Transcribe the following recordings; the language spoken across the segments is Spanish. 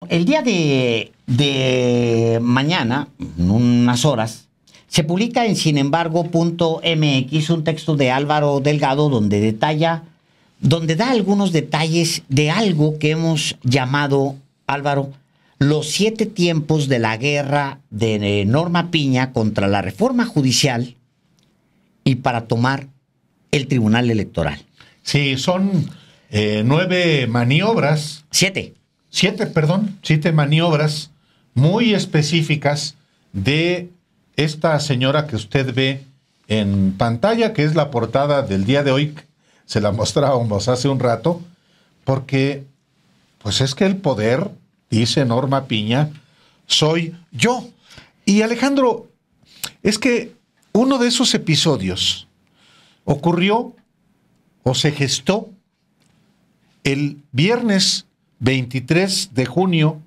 el día de mañana, en unas horas, se publica en sinembargo.mx un texto de Álvaro Delgado donde da algunos detalles de algo que hemos llamado, Álvaro, los 7 tiempos de la guerra de Norma Piña contra la reforma judicial y para tomar el Tribunal Electoral. Sí, son 9 maniobras. 7 maniobras muy específicas de esta señora que usted ve en pantalla, que es la portada del día de hoy. Se la mostrábamos hace un rato, porque pues es que el poder, dice Norma Piña, soy yo. Y Alejandro, es que uno de esos episodios ocurrió o se gestó el viernes 23 de junio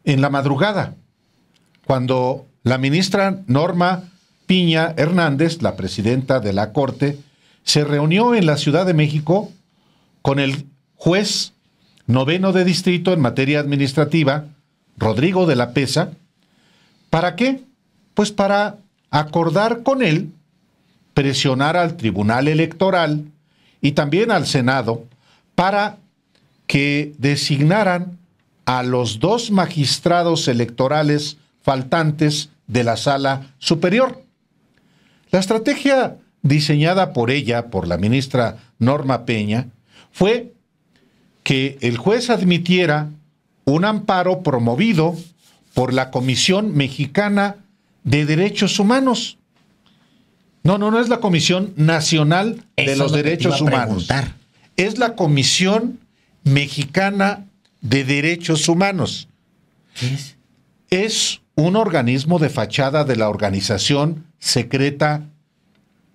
en la madrugada, cuando la ministra Norma Piña Hernández, la presidenta de la Corte, se reunió en la Ciudad de México con el juez 9º de distrito en materia administrativa, Rodrigo de la Pesa. ¿Para qué? Pues para acordar con él presionar al Tribunal Electoral y también al Senado para que designaran a los 2 magistrados electorales faltantes de la Sala Superior. La estrategia diseñada por ella, por la ministra Norma Piña, fue que el juez admitiera un amparo promovido por la Comisión Mexicana de Derechos Humanos. No es la Comisión Nacional de los Derechos Humanos. Es la Comisión Mexicana de Derechos Humanos. ¿Qué es? Es un organismo de fachada de la organización secreta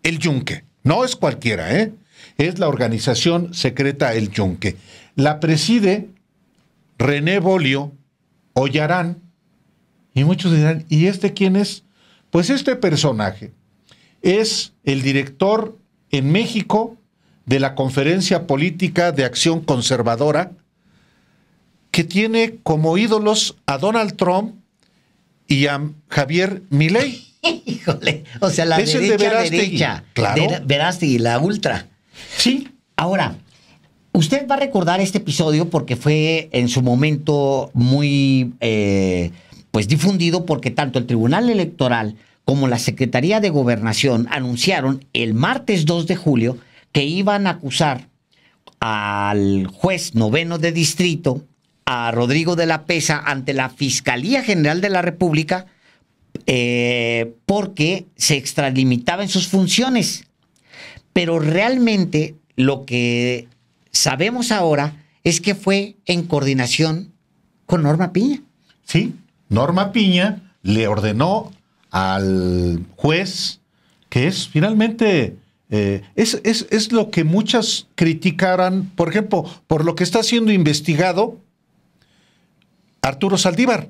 El Yunque. No es cualquiera, ¿eh? Es la organización secreta El Yunque. La preside René Bolio Ollarán. Y muchos dirán, ¿y este quién es? Pues este personaje es el director en México de la Conferencia Política de Acción Conservadora, que tiene como ídolos a Donald Trump y a Javier Milei. Híjole, o sea, la es derecha, claro. Verástegui, la ultra. Sí. Ahora, usted va a recordar este episodio porque fue en su momento muy pues difundido, porque tanto el Tribunal Electoral como la Secretaría de Gobernación anunciaron el martes 2 de julio que iban a acusar al juez 9º de distrito, a Rodrigo de la Pesa, ante la Fiscalía General de la República, porque se extralimitaba en sus funciones. Pero realmente lo que sabemos ahora es que fue en coordinación con Norma Piña. Sí, Norma Piña le ordenó al juez, que es finalmente, es lo que muchas criticaran, por ejemplo, por lo que está siendo investigado Arturo Saldívar,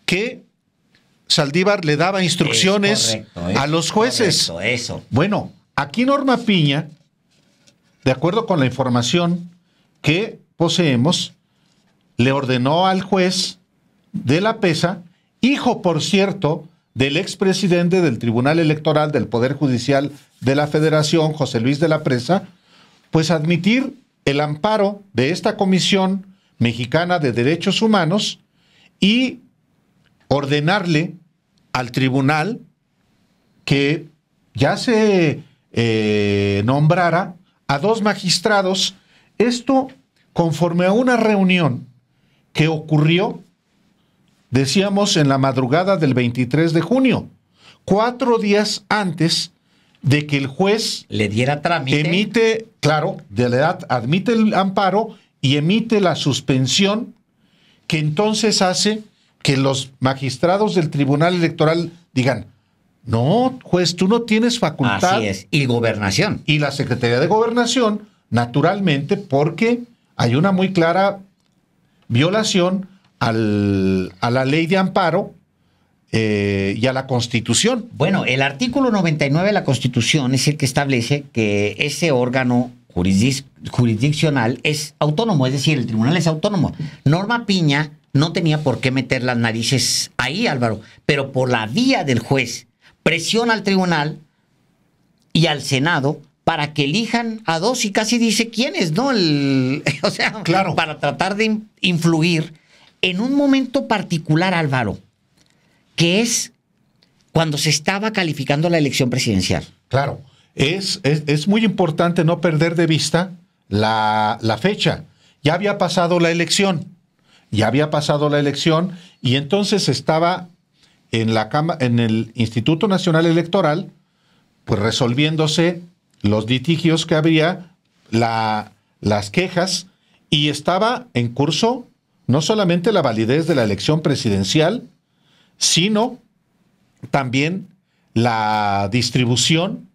que Saldívar le daba instrucciones a los jueces. Correcto, eso. Bueno, aquí Norma Piña, de acuerdo con la información que poseemos, le ordenó al juez de la Pesa, hijo, por cierto, del expresidente del Tribunal Electoral del Poder Judicial de la Federación, José Luis de la Presa, pues admitir el amparo de esta Comisión Mexicana de Derechos Humanos y ordenarle al tribunal que ya se nombrara a 2 magistrados. Esto conforme a una reunión que ocurrió, decíamos, en la madrugada del 23 de junio, 4 días antes de que el juez le diera trámite. Admite el amparo y emite la suspensión, que entonces hace que los magistrados del Tribunal Electoral digan, no, juez, tú no tienes facultad. Así es, y Gobernación. Y la Secretaría de Gobernación, naturalmente, porque hay una muy clara violación a la ley de amparo y a la Constitución. Bueno, el artículo 99 de la Constitución es el que establece que ese órgano jurisdiccional es autónomo, es decir, el tribunal es autónomo. Norma Piña no tenía por qué meter las narices ahí, Álvaro, pero por la vía del juez presiona al tribunal y al Senado para que elijan a dos, y casi dice quiénes, ¿no? O sea, claro, para tratar de influir en un momento particular, Álvaro, que es cuando se estaba calificando la elección presidencial. Claro, es muy importante no perder de vista la fecha. Ya había pasado la elección, y entonces estaba en el Instituto Nacional Electoral, pues resolviéndose los litigios que habría, las quejas, y estaba en curso no solamente la validez de la elección presidencial, sino también la distribución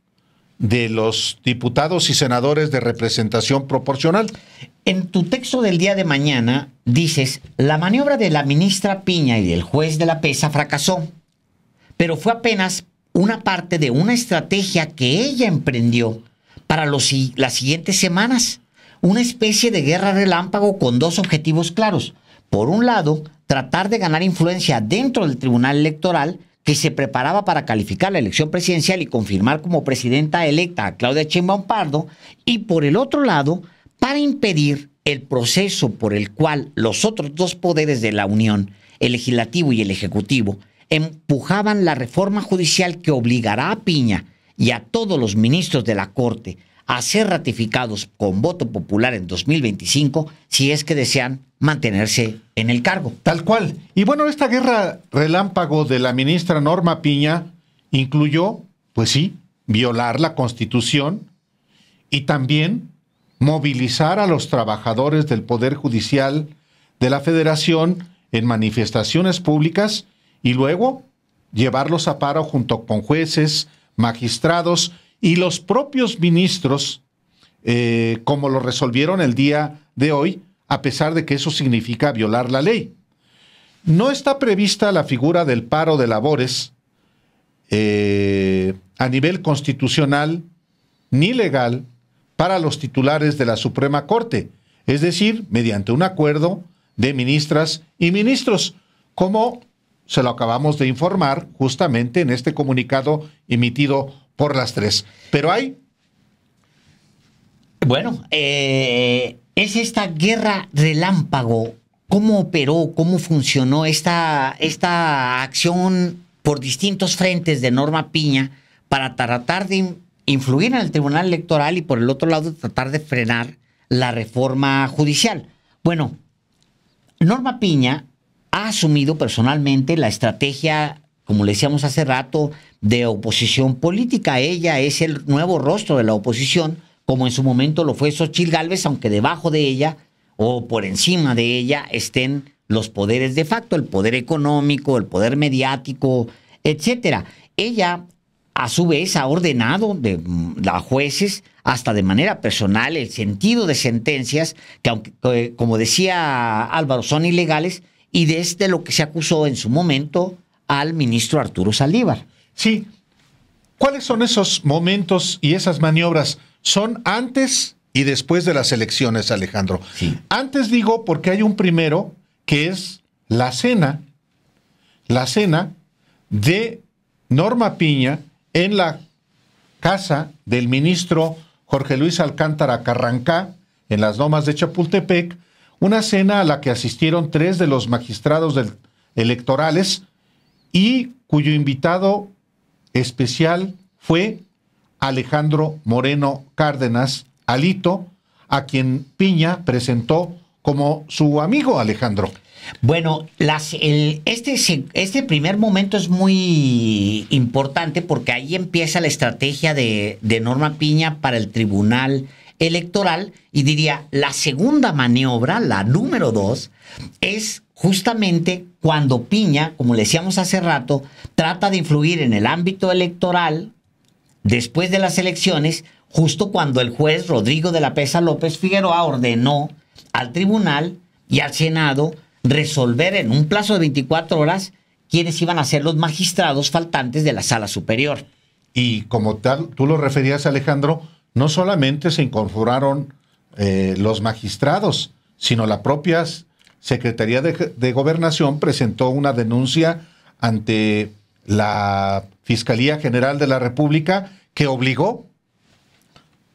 de los diputados y senadores de representación proporcional. En tu texto del día de mañana dices, la maniobra de la ministra Piña y del juez de la PESA fracasó, pero fue apenas una parte de una estrategia que ella emprendió para las siguientes semanas. Una especie de guerra relámpago con dos objetivos claros. Por un lado, tratar de ganar influencia dentro del Tribunal Electoral, que se preparaba para calificar la elección presidencial y confirmar como presidenta electa a Claudia Sheinbaum Pardo, y por el otro lado, para impedir el proceso por el cual los otros dos poderes de la Unión, el legislativo y el ejecutivo, empujaban la reforma judicial que obligará a Piña y a todos los ministros de la Corte a ser ratificados con voto popular en 2025 si es que desean mantenerse en el cargo. Tal cual. Y bueno, esta guerra relámpago de la ministra Norma Piña incluyó, pues sí, violar la Constitución y también movilizar a los trabajadores del Poder Judicial de la Federación en manifestaciones públicas y luego llevarlos a paro junto con jueces, magistrados y los propios ministros, como lo resolvieron el día de hoy, a pesar de que eso significa violar la ley. No está prevista la figura del paro de labores a nivel constitucional ni legal para los titulares de la Suprema Corte, es decir, mediante un acuerdo de ministras y ministros, como se lo acabamos de informar justamente en este comunicado emitido por las tres. Pero hay... Bueno, es esta guerra relámpago. ¿Cómo operó? ¿Cómo funcionó esta acción por distintos frentes de Norma Piña para tratar de influir en el Tribunal Electoral y por el otro lado tratar de frenar la reforma judicial? Bueno, Norma Piña ha asumido personalmente la estrategia, como le decíamos hace rato, de oposición política. Ella es el nuevo rostro de la oposición, como en su momento lo fue Xóchitl Gálvez, aunque debajo de ella o por encima de ella estén los poderes de facto, el poder económico, el poder mediático, etcétera. Ella, a su vez, ha ordenado a jueces, hasta de manera personal, el sentido de sentencias que, aunque, como decía Álvaro, son ilegales, y desde lo que se acusó en su momento al ministro Arturo Saldívar. Sí. ¿Cuáles son esos momentos y esas maniobras? Son antes y después de las elecciones, Alejandro. Sí. Antes digo porque hay un primero que es la cena de Norma Piña en la casa del ministro Jorge Luis Alcántara Carrancá, en las Lomas de Chapultepec, una cena a la que asistieron 3 de los magistrados electorales y cuyo invitado especial fue Alejandro Moreno Cárdenas, Alito, a quien Piña presentó como su amigo, Alejandro. Bueno, este primer momento es muy importante porque ahí empieza la estrategia de Norma Piña para el Tribunal Electoral, y diría, la segunda maniobra, la número 2, es justamente cuando Piña, como le decíamos hace rato, trata de influir en el ámbito electoral después de las elecciones, justo cuando el juez Rodrigo de la Pesa López Figueroa ordenó al tribunal y al Senado resolver en un plazo de 24 horas quiénes iban a ser los magistrados faltantes de la Sala Superior. Y como tal, tú lo referías, Alejandro, no solamente se incorporaron los magistrados, sino la propia Secretaría de Gobernación presentó una denuncia ante la Fiscalía General de la República que obligó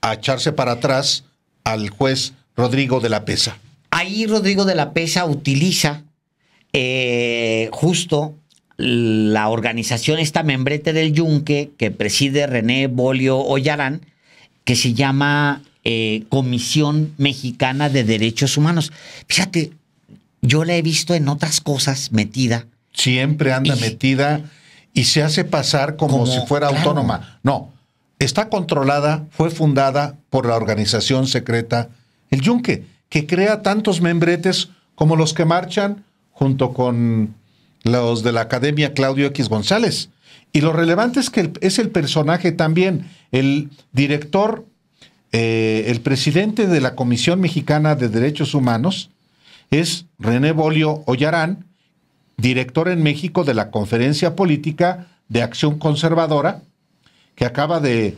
a echarse para atrás al juez Rodrigo de la Pesa. Ahí Rodrigo de la Pesa utiliza justo la organización, esta membrete del Yunque, que preside René Bolio Ollarán, que se llama Comisión Mexicana de Derechos Humanos. Fíjate, yo la he visto en otras cosas metida. Siempre anda metida y se hace pasar como si fuera autónoma. No, está controlada, fue fundada por la organización secreta El Yunque, que crea tantos membretes como los que marchan junto con los de la Academia Claudio X González. Y lo relevante es que es el personaje también, el director, el presidente de la Comisión Mexicana de Derechos Humanos, es René Bolio Ollarán, director en México de la Conferencia Política de Acción Conservadora, que acaba de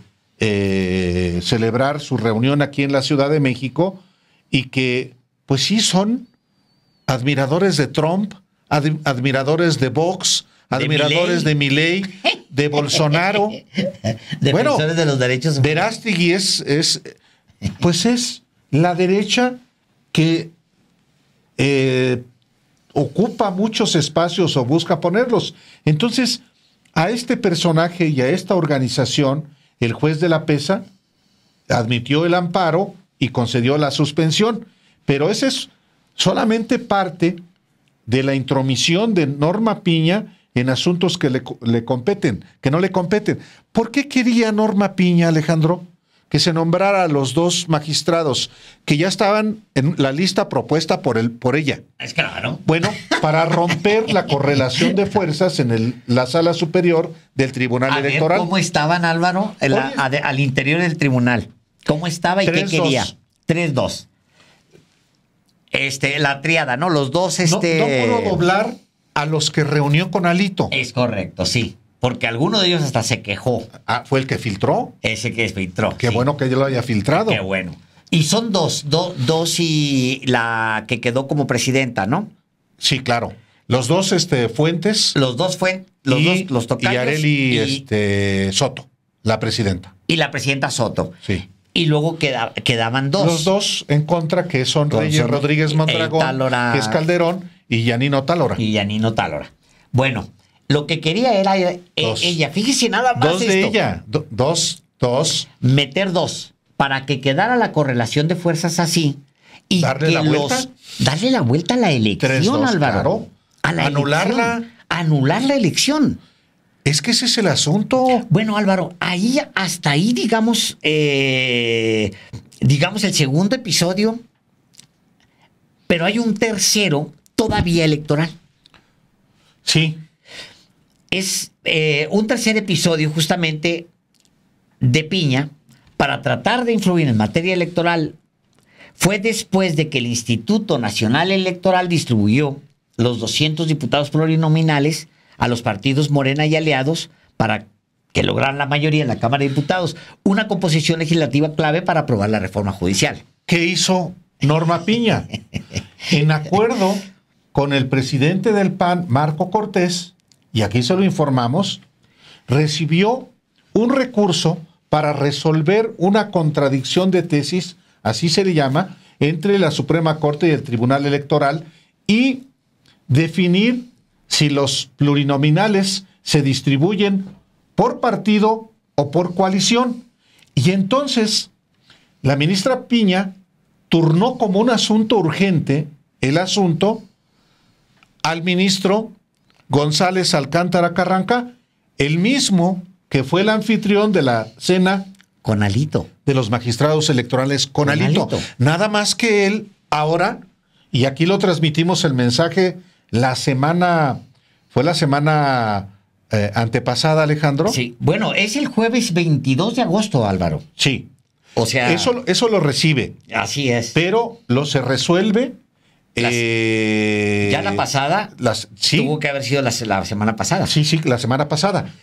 celebrar su reunión aquí en la Ciudad de México y que, pues sí, son admiradores de Trump, admiradores de Vox, admiradores de Milei, de Bolsonaro. Defensores de los derechos humanos. Verástegui es la derecha que ocupa muchos espacios o busca ponerlos. Entonces, a este personaje y a esta organización, el juez de la Pesa admitió el amparo y concedió la suspensión. Pero ese es solamente parte de la intromisión de Norma Piña en asuntos que le competen, que no le competen. ¿Por qué quería Norma Piña, Alejandro, que se nombrara a los dos magistrados que ya estaban en la lista propuesta por ella? Es claro. Bueno, para romper la correlación de fuerzas en la sala superior del Tribunal Electoral. ¿Cómo estaban, Álvaro, al interior del tribunal? ¿Cómo estaba y qué quería? 3-2. La tríada, ¿no? Los dos, No puedo doblar a los que reunió con Alito. Es correcto, sí. Porque alguno de ellos hasta se quejó. Ah, ¿fue el que filtró? Ese que filtró. Qué bueno que yo lo haya filtrado. Qué bueno. Y son dos y la que quedó como presidenta, ¿no? Sí, claro. Los dos Fuentes. Los dos los tocayos. Y Arely Soto, la presidenta. Y la presidenta Soto. Sí. Y luego quedaban dos. Los dos en contra, que son Reyes Rodríguez Mondragón, que es Calderón, y Yanino Tálora. Bueno, lo que quería era ella. Fíjese nada más. Dos de ella. Dos. Meter dos. Para que quedara la correlación de fuerzas así. Y darle la vuelta a la elección, 3-2, Álvaro. Claro. Anular la elección. Es que ese es el asunto. Bueno, Álvaro, hasta ahí, digamos el segundo episodio, pero hay un tercero todavía electoral. Sí. Es un tercer episodio justamente de Piña para tratar de influir en materia electoral. Fue después de que el Instituto Nacional Electoral distribuyó los 200 diputados plurinominales a los partidos Morena y aliados para que lograran la mayoría en la Cámara de Diputados, una composición legislativa clave para aprobar la reforma judicial. ¿Qué hizo Norma Piña? En acuerdo con el presidente del PAN, Marco Cortés, y aquí se lo informamos, recibió un recurso para resolver una contradicción de tesis, así se le llama, entre la Suprema Corte y el Tribunal Electoral, y definir si los plurinominales se distribuyen por partido o por coalición. Y entonces la ministra Piña turnó como un asunto urgente el asunto al ministro González Alcántara Carranca, el mismo que fue el anfitrión de la cena con Alito, de los magistrados electorales con Alito. Nada más que él ahora, y aquí lo transmitimos el mensaje fue la semana antepasada, Alejandro. Sí, bueno, es el jueves 22 de agosto, Álvaro. Sí. O sea, eso lo recibe. Así es. Pero se resuelve. Ya la pasada tuvo que haber sido la semana pasada. Sí, la semana pasada.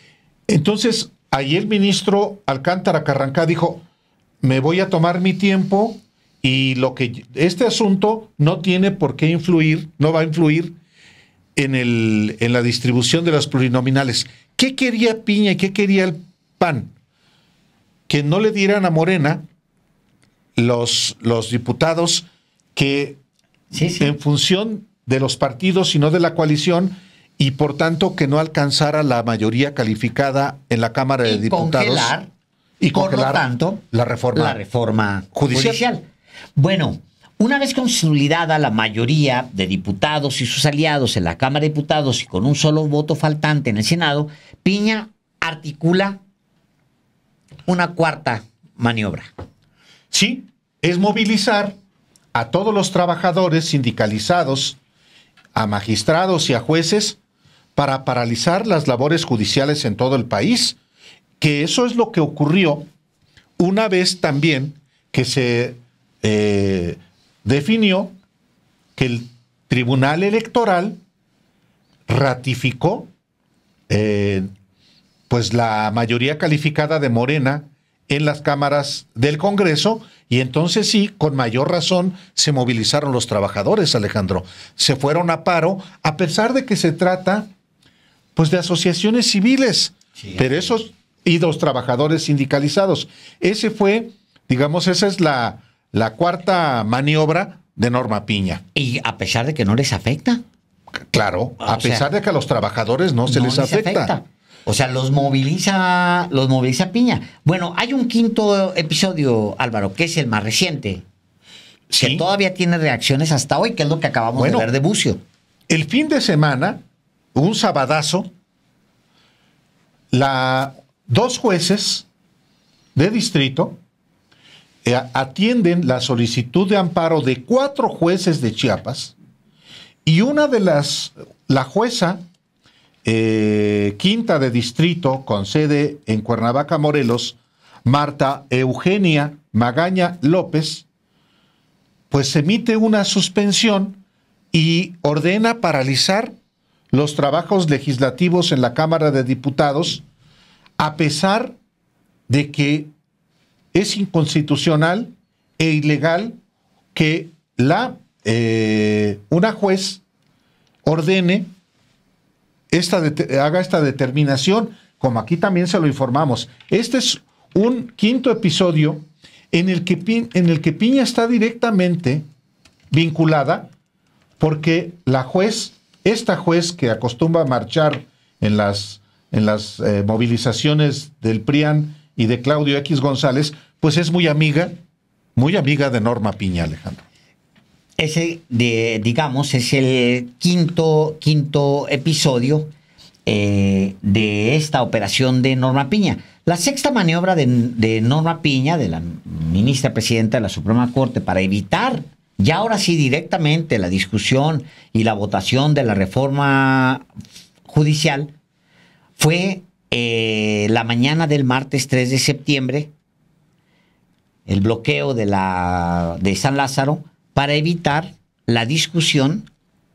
Entonces, ahí el ministro Alcántara Carranca dijo, me voy a tomar mi tiempo Y este asunto no tiene por qué influir, no va a influir en la distribución de las plurinominales. ¿Qué quería Piña y qué quería el PAN? Que no le dieran a Morena los diputados que en función de los partidos y no de la coalición, y por tanto que no alcanzara la mayoría calificada en la Cámara de Diputados. Y por congelar, lo tanto, la reforma judicial. Bueno, una vez consolidada la mayoría de diputados y sus aliados en la Cámara de Diputados y con un solo voto faltante en el Senado, Piña articula una cuarta maniobra. Sí, es movilizar a todos los trabajadores sindicalizados, a magistrados y a jueces para paralizar las labores judiciales en todo el país, que eso es lo que ocurrió una vez también que se definió que el Tribunal Electoral ratificó pues la mayoría calificada de Morena en las cámaras del Congreso, y entonces sí, con mayor razón se movilizaron los trabajadores, Alejandro. Se fueron a paro, a pesar de que se trata pues de asociaciones civiles, sí, pero esos y los trabajadores sindicalizados. Esa es la cuarta maniobra de Norma Piña. Y a pesar de que no les afecta. Claro, a pesar de que a los trabajadores no se les afecta. O sea, los moviliza Piña. Bueno, hay un quinto episodio, Álvaro, que es el más reciente, sí, que todavía tiene reacciones hasta hoy, que es lo que acabamos de ver de Bucio. El fin de semana, un sabadazo, dos jueces de distrito atienden la solicitud de amparo de 4 jueces de Chiapas, y la jueza quinta de distrito con sede en Cuernavaca, Morelos, Marta Eugenia Magaña López, pues emite una suspensión y ordena paralizar los trabajos legislativos en la Cámara de Diputados, a pesar de que es inconstitucional e ilegal que una juez ordene haga esta determinación, como aquí también se lo informamos. Este es un quinto episodio en el que Piña está directamente vinculada, porque esta juez que acostumbra a marchar en las movilizaciones del PRIAN y de Claudio X González, pues es muy amiga de Norma Piña, Alejandro. Ese, digamos, es el quinto episodio de esta operación de Norma Piña. La sexta maniobra de Norma Piña, de la ministra presidenta de la Suprema Corte, para evitar ya ahora sí directamente la discusión y la votación de la reforma judicial, fue la mañana del martes 3 de septiembre, el bloqueo de San Lázaro, para evitar la discusión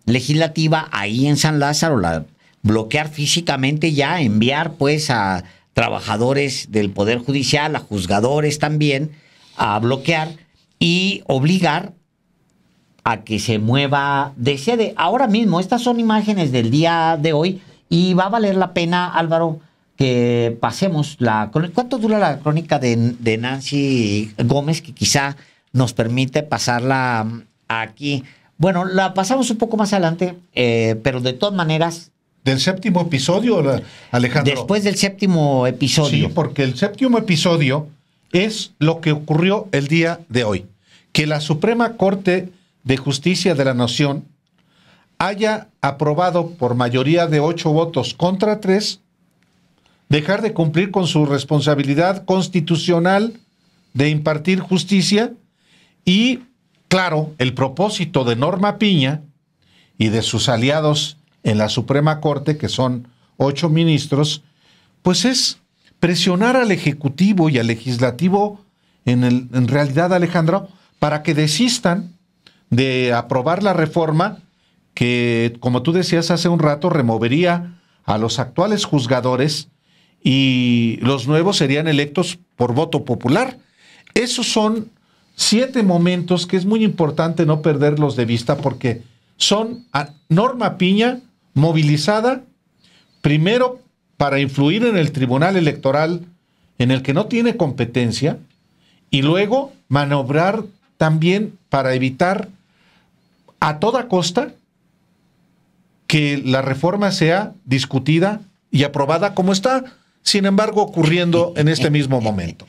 legislativa ahí en San Lázaro, bloquear físicamente ya, enviar pues a trabajadores del Poder Judicial, a juzgadores también, a bloquear y obligar a que se mueva de sede. Ahora mismo, estas son imágenes del día de hoy y va a valer la pena, Álvaro, que pasemos ¿Cuánto dura la crónica de Nancy Gómez? Que quizá nos permite pasarla aquí. Bueno, la pasamos un poco más adelante, pero de todas maneras... ¿Del séptimo episodio, Alejandro? Después del séptimo episodio. Sí, porque el séptimo episodio es lo que ocurrió el día de hoy. Que la Suprema Corte de Justicia de la Nación haya aprobado por mayoría de 8 votos contra 3 dejar de cumplir con su responsabilidad constitucional de impartir justicia. Y, claro, el propósito de Norma Piña y de sus aliados en la Suprema Corte, que son 8 ministros, pues es presionar al Ejecutivo y al Legislativo, en realidad, Alejandro, para que desistan de aprobar la reforma que, como tú decías hace un rato, removería a los actuales juzgadores y los nuevos serían electos por voto popular. Esos son 7 momentos que es muy importante no perderlos de vista porque son a Norma Piña movilizada primero para influir en el Tribunal Electoral en el que no tiene competencia y luego maniobrar también para evitar a toda costa que la reforma sea discutida y aprobada como está, sin embargo, ocurriendo en este mismo momento.